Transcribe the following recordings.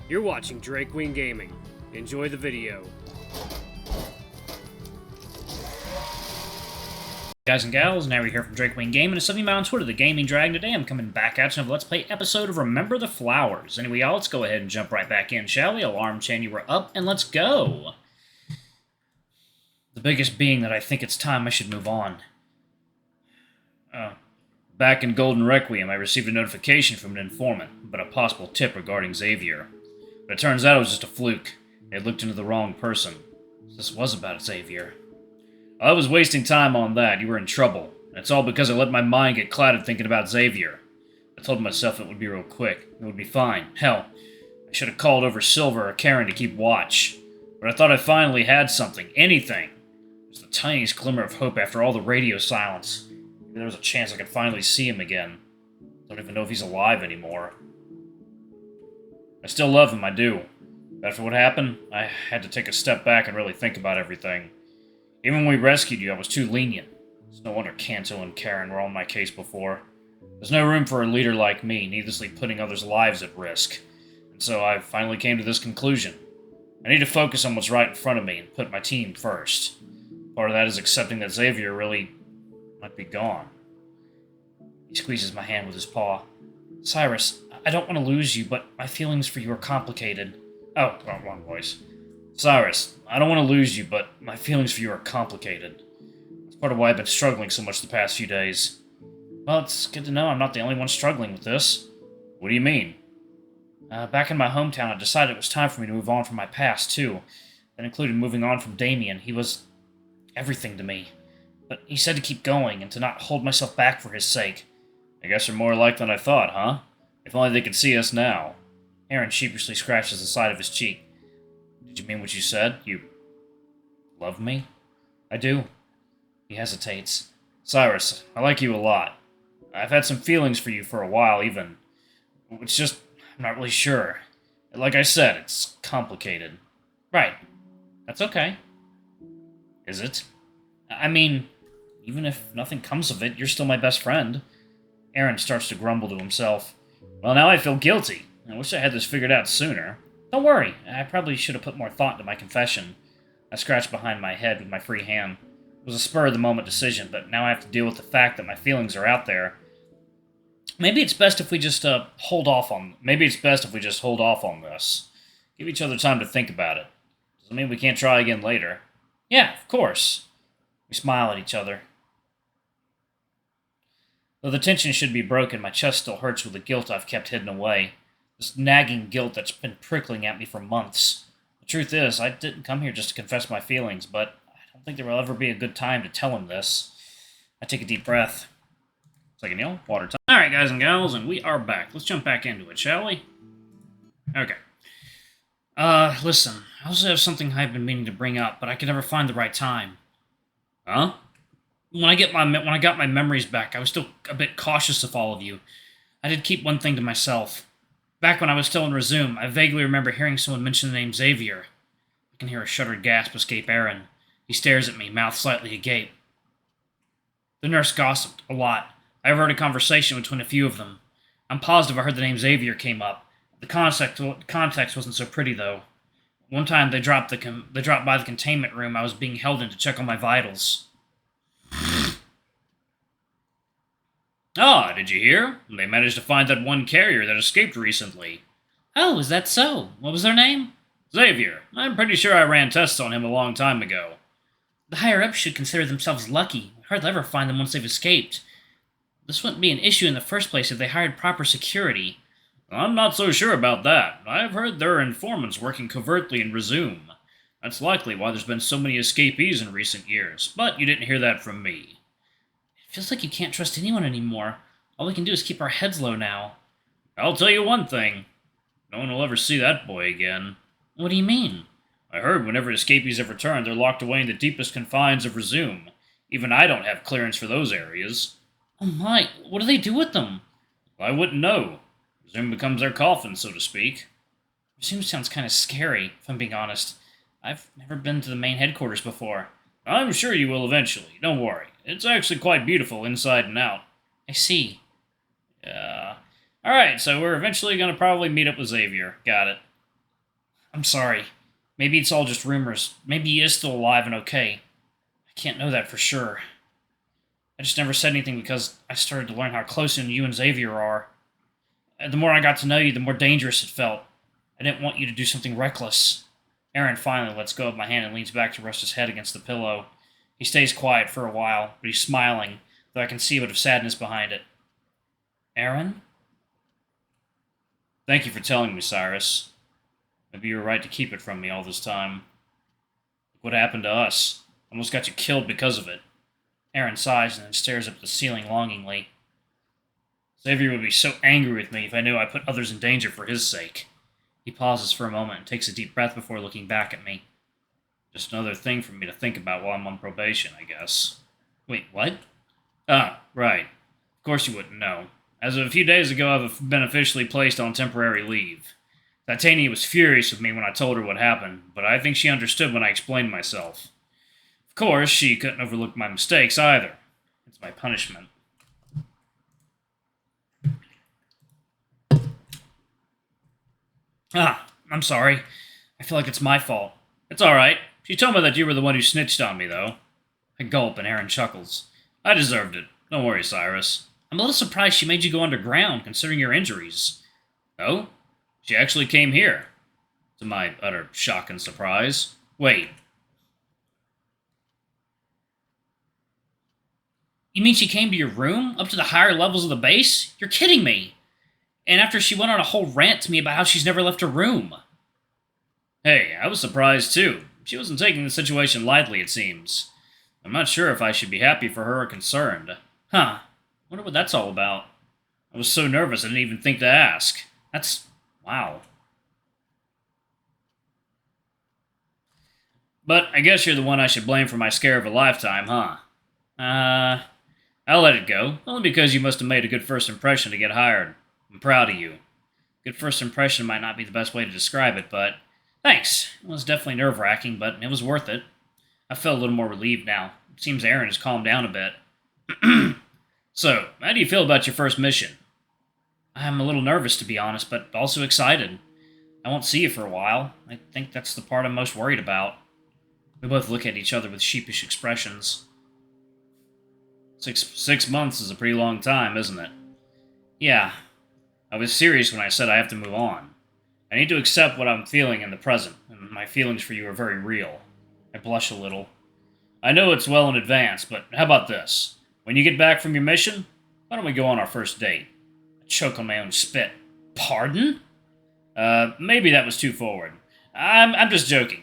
You're watching Drake Wing Gaming. Enjoy the video. Guys and gals, now we're here from Drake Wing Gaming, and something about on Twitter, the Gaming Dragon. Today I'm coming back at you with a Let's Play episode of Remember the Flowers. Anyway, y'all, let's go ahead and jump right back in, shall we? Alarm chain, you were up, and let's go! The biggest being that I think it's time I should move on. Back in Golden Requiem, I received a notification from an informant about a possible tip regarding Xavier. But it turns out it was just a fluke. They had looked into the wrong person. This was about Xavier. I was wasting time on that. You were in trouble. And it's all because I let my mind get clouded thinking about Xavier. I told myself it would be real quick. It would be fine. Hell, I should have called over Silver or Karen to keep watch. But I thought I finally had something. Anything. It was the tiniest glimmer of hope after all the radio silence. Maybe there was a chance I could finally see him again. Don't even know if he's alive anymore. I still love him, I do. But after what happened, I had to take a step back and really think about everything. Even when we rescued you, I was too lenient. It's no wonder Kanto and Karen were on my case before. There's no room for a leader like me, needlessly putting others' lives at risk. And so I finally came to this conclusion. I need to focus on what's right in front of me and put my team first. Part of that is accepting that Xavier really might be gone. He squeezes my hand with his paw. Cyrus, I don't want to lose you, but my feelings for you are complicated. Oh, wrong voice. Cyrus, I don't want to lose you, but my feelings for you are complicated. That's part of why I've been struggling so much the past few days. Well, it's good to know I'm not the only one struggling with this. What do you mean? Back in my hometown, I decided it was time for me to move on from my past, too. That included moving on from Damien. He was everything to me. But he said to keep going and to not hold myself back for his sake. I guess you're more alike than I thought, huh? If only they could see us now. Aaron sheepishly scratches the side of his cheek. Did you mean what you said? You love me? I do. He hesitates. Cyrus, I like you a lot. I've had some feelings for you for a while, even. It's just, I'm not really sure. Like I said, it's complicated. Right. That's okay. Is it? I mean, even if nothing comes of it, you're still my best friend. Aaron starts to grumble to himself. Well, now I feel guilty. I wish I had this figured out sooner. Don't worry, I probably should have put more thought into my confession. I scratched behind my head with my free hand. It was a spur-of-the-moment decision, but now I have to deal with the fact that my feelings are out there. Maybe it's best if we just hold off on this. Give each other time to think about it. Doesn't mean we can't try again later. Yeah, of course. We smile at each other. Though the tension should be broken, my chest still hurts with the guilt I've kept hidden away. This nagging guilt that's been prickling at me for months. The truth is, I didn't come here just to confess my feelings, but I don't think there will ever be a good time to tell him this. I take a deep breath. Second, Neil, water time. Alright, guys and gals, and we are back. Let's jump back into it, shall we? Okay. Listen, I also have something I've been meaning to bring up, but I could never find the right time. Huh? When I got my memories back, I was still a bit cautious of all of you. I did keep one thing to myself. Back when I was still in Resume, I vaguely remember hearing someone mention the name Xavier. I can hear a shuddered gasp escape Aaron. He stares at me, mouth slightly agape. The nurse gossiped a lot. I overheard a conversation between a few of them. I'm positive I heard the name Xavier came up. The context wasn't so pretty, though. One time they dropped by the containment room I was being held in to check on my vitals. Ah, did you hear? They managed to find that one carrier that escaped recently. Oh, is that so? What was their name? Xavier. I'm pretty sure I ran tests on him a long time ago. The higher-ups should consider themselves lucky. We hardly ever find them once they've escaped. This wouldn't be an issue in the first place if they hired proper security. I'm not so sure about that. I've heard there are informants working covertly in Resume. That's likely why there's been so many escapees in recent years, but you didn't hear that from me. It feels like you can't trust anyone anymore. All we can do is keep our heads low now. I'll tell you one thing. No one will ever see that boy again. What do you mean? I heard whenever escapees have returned, they're locked away in the deepest confines of Resume. Even I don't have clearance for those areas. Oh my, what do they do with them? I wouldn't know. Resume becomes their coffin, so to speak. Resume sounds kind of scary, if I'm being honest. I've never been to the main headquarters before. I'm sure you will eventually, don't worry. It's actually quite beautiful inside and out. I see. Alright, so we're eventually going to probably meet up with Xavier. Got it. I'm sorry. Maybe it's all just rumors. Maybe he is still alive and okay. I can't know that for sure. I just never said anything because I started to learn how close you and Xavier are. And the more I got to know you, the more dangerous it felt. I didn't want you to do something reckless. Aaron finally lets go of my hand and leans back to rest his head against the pillow. He stays quiet for a while, but he's smiling, though I can see a bit of sadness behind it. Aaron? Thank you for telling me, Cyrus. Maybe you were right to keep it from me all this time. What happened to us? Almost got you killed because of it. Aaron sighs and then stares up at the ceiling longingly. Xavier would be so angry with me if I knew I put others in danger for his sake. He pauses for a moment and takes a deep breath before looking back at me. Just another thing for me to think about while I'm on probation, I guess. Wait, what? Ah, right. Of course you wouldn't know. As of a few days ago, I've been officially placed on temporary leave. Titania was furious with me when I told her what happened, but I think she understood when I explained myself. Of course, she couldn't overlook my mistakes either. It's my punishment. Ah, I'm sorry. I feel like it's my fault. It's alright. She told me that you were the one who snitched on me, though. I gulp and Aaron chuckles. I deserved it. Don't worry, Cyrus. I'm a little surprised she made you go underground, considering your injuries. Oh? She actually came here. To my utter shock and surprise. Wait. You mean she came to your room? Up to the higher levels of the base? You're kidding me! And after she went on a whole rant to me about how she's never left her room. Hey, I was surprised too. She wasn't taking the situation lightly, it seems. I'm not sure if I should be happy for her or concerned. Huh. Wonder what that's all about. I was so nervous I didn't even think to ask. That's... wow. But I guess you're the one I should blame for my scare of a lifetime, huh? I'll let it go. Only because you must have made a good first impression to get hired. I'm proud of you. Good first impression might not be the best way to describe it, but... thanks. It was definitely nerve-wracking, but it was worth it. I feel a little more relieved now. It seems Aaron has calmed down a bit. So, how do you feel about your first mission? I'm a little nervous, to be honest, but also excited. I won't see you for a while. I think that's the part I'm most worried about. We both look at each other with sheepish expressions. Six months is a pretty long time, isn't it? Yeah. I was serious when I said I have to move on. I need to accept what I'm feeling in the present, and my feelings for you are very real. I blush a little. I know it's well in advance, but how about this? When you get back from your mission, why don't we go on our first date? I choke on my own spit. Pardon? Maybe that was too forward. I'm just joking.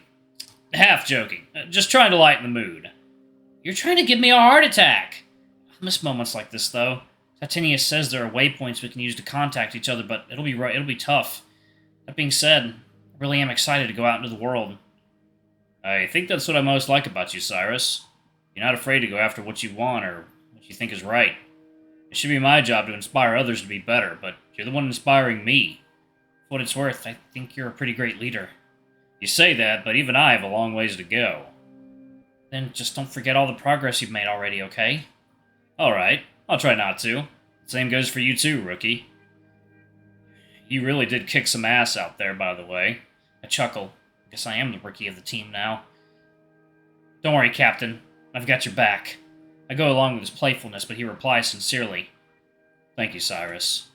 Half joking. Just trying to lighten the mood. You're trying to give me a heart attack. I miss moments like this, though. Titania says there are waypoints we can use to contact each other, but it'll be tough. That being said, I really am excited to go out into the world. I think that's what I most like about you, Cyrus. You're not afraid to go after what you want or what you think is right. It should be my job to inspire others to be better, but you're the one inspiring me. For what it's worth, I think you're a pretty great leader. You say that, but even I have a long ways to go. Then just don't forget all the progress you've made already, okay? Alright, I'll try not to. Same goes for you too, rookie. You really did kick some ass out there, by the way. I chuckle. Guess I am the rookie of the team now. Don't worry, Captain. I've got your back. I go along with his playfulness, but he replies sincerely. Thank you, Cyrus.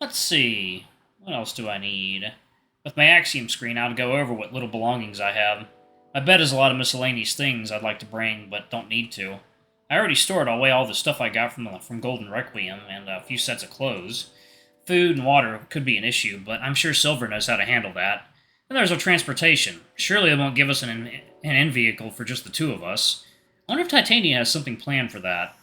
Let's see. What else do I need? With my Axiom screen, I'll go over what little belongings I have. I bet there's a lot of miscellaneous things I'd like to bring, but don't need to. I already stored away all the stuff I got from Golden Requiem, and a few sets of clothes. Food and water could be an issue, but I'm sure Silver knows how to handle that. And there's our transportation. Surely they won't give us an in-vehicle for just the two of us. I wonder if Titania has something planned for that.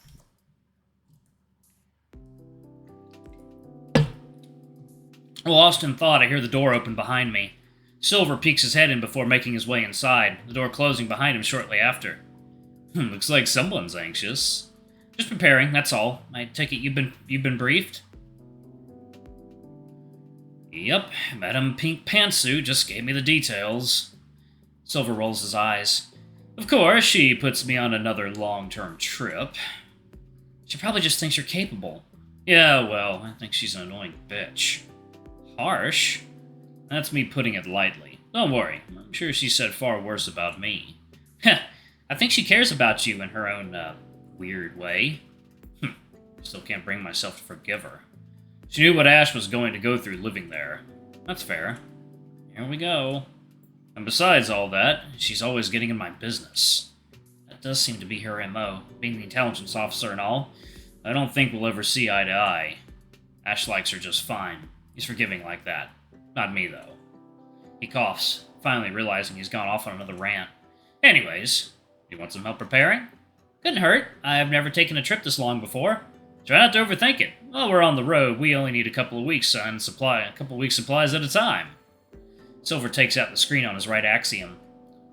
Lost in thought, I hear the door open behind me. Silver peeks his head in before making his way inside, the door closing behind him shortly after. Looks like someone's anxious. Just preparing, that's all. I take it you've been briefed? Yep, Madam Pink Pantsuit just gave me the details. Silver rolls his eyes. Of course, she puts me on another long-term trip. She probably just thinks you're capable. Yeah, well, I think she's an annoying bitch. Harsh? That's me putting it lightly. Don't worry, I'm sure she said far worse about me. Heh, I think she cares about you in her own, weird way. Still can't bring myself to forgive her. She knew what Ash was going to go through living there. That's fair. Here we go. And besides all that, she's always getting in my business. That does seem to be her MO, being the intelligence officer and all. I don't think we'll ever see eye to eye. Ash likes her just fine. He's forgiving like that. Not me, though. He coughs, finally realizing he's gone off on another rant. Anyways, you want some help preparing? Couldn't hurt. I've never taken a trip this long before. Try not to overthink it. While we're on the road, we only need a couple of weeks supplies at a time. Silver takes out the screen on his right axiom.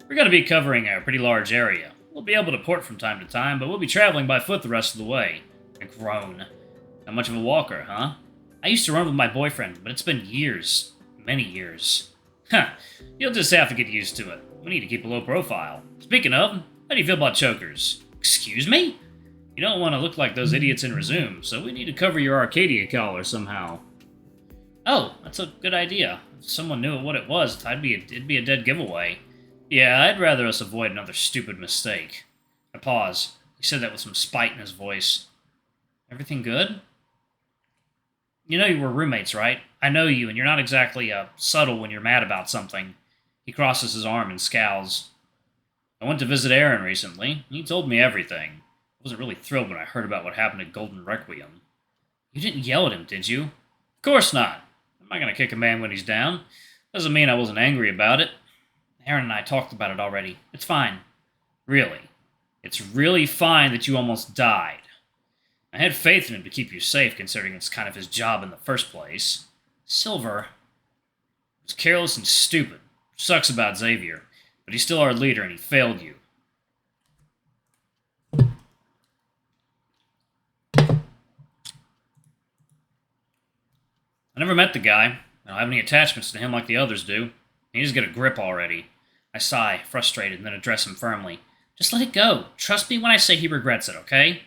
We're going to be covering a pretty large area. We'll be able to port from time to time, but we'll be traveling by foot the rest of the way. I groan. Not much of a walker, huh? I used to run with my boyfriend, but it's been years. Many years. Huh. You'll just have to get used to it. We need to keep a low profile. Speaking of, how do you feel about chokers? Excuse me? You don't want to look like those idiots in Resume, so we need to cover your Arcadia collar somehow. Oh, that's a good idea. If someone knew what it was, it'd be a dead giveaway. Yeah, I'd rather us avoid another stupid mistake. I pause. He said that with some spite in his voice. Everything good? You know you were roommates, right? I know you, and you're not exactly subtle when you're mad about something. He crosses his arm and scowls. I went to visit Aaron recently. He told me everything. I wasn't really thrilled when I heard about what happened at Golden Requiem. You didn't yell at him, did you? Of course not. I'm not going to kick a man when he's down. Doesn't mean I wasn't angry about it. Aaron and I talked about it already. It's fine. Really. It's really fine that you almost died. I had faith in him to keep you safe, considering it's kind of his job in the first place. Silver was careless and stupid. Sucks about Xavier, but he's still our leader and he failed you. I never met the guy. I don't have any attachments to him like the others do. He needs to get a grip already. I sigh, frustrated, and then address him firmly. Just let it go. Trust me when I say he regrets it, okay?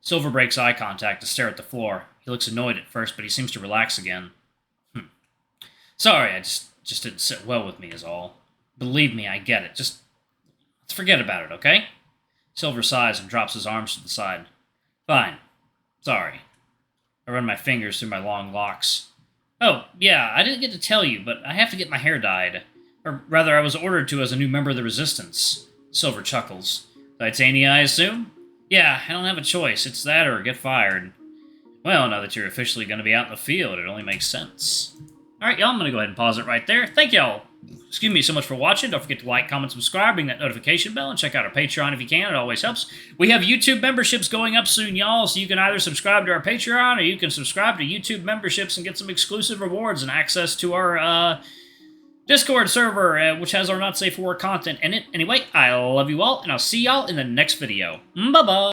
Silver breaks eye contact to stare at the floor. He looks annoyed at first, but he seems to relax again. Sorry, I just didn't sit well with me is all. Believe me, I get it. Just let's forget about it, okay? Silver sighs and drops his arms to the side. Fine. Sorry. I run my fingers through my long locks. Oh, yeah, I didn't get to tell you, but I have to get my hair dyed. Or rather, I was ordered to as a new member of the Resistance. Silver chuckles. Titania, I assume? Yeah, I don't have a choice. It's that or get fired. Well, now that you're officially going to be out in the field, it only makes sense. Alright, y'all, I'm going to go ahead and pause it right there. Thank y'all. Excuse me so much for watching. Don't forget to like, comment, subscribe, ring that notification bell, and check out our Patreon if you can. It always helps. We have YouTube memberships going up soon, y'all, so you can either subscribe to our Patreon or you can subscribe to YouTube memberships and get some exclusive rewards and access to our Discord server, which has our not safe for work content in it. Anyway, I love you all, and I'll see y'all in the next video. Bye-bye.